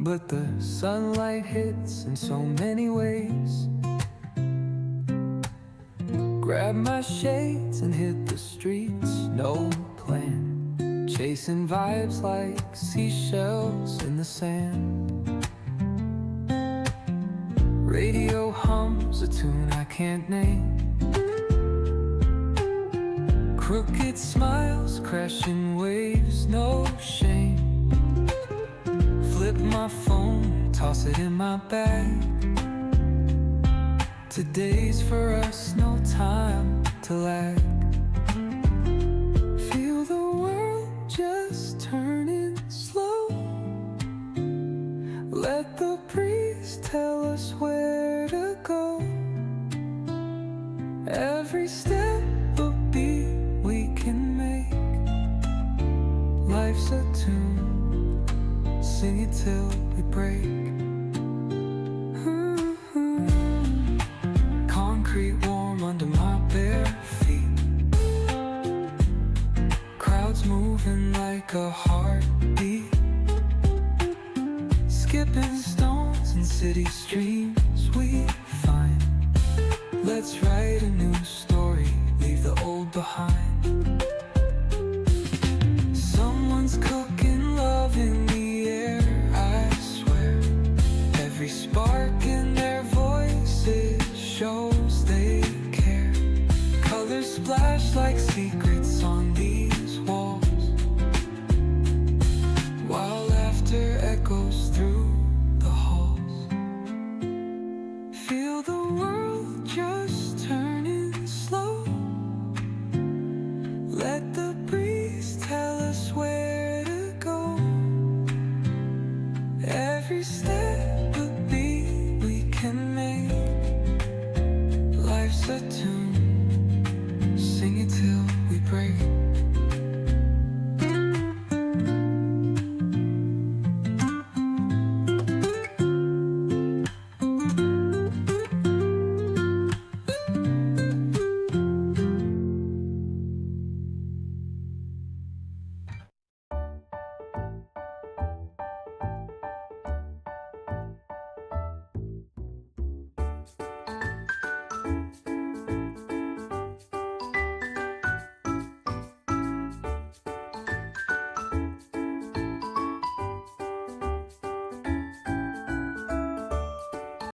but the sunlight hits in so many ways. Grab my shades and hit the streets, no plan, chasing vibes like seashells in the sand. Radio hums a tune I can't name. Crooked smiles, crashing waves, no shame. Flip my phone, toss it in my bag. Today's for us, no time to lag. Feel the world just turning slow. Let the breeze tell us where to go. Every step a beat we can make. Life's a tune, sing it till we break. Concrete warm under my bare feet. Crowds moving like a heartbeat. Skipping stones in city streams we find. Let's write a new story, leave the old behind. Someone's cooking love in the air, I swear. Every spark in their voices shows they care. Colors splash like secrets on these walls, while laughter echoes through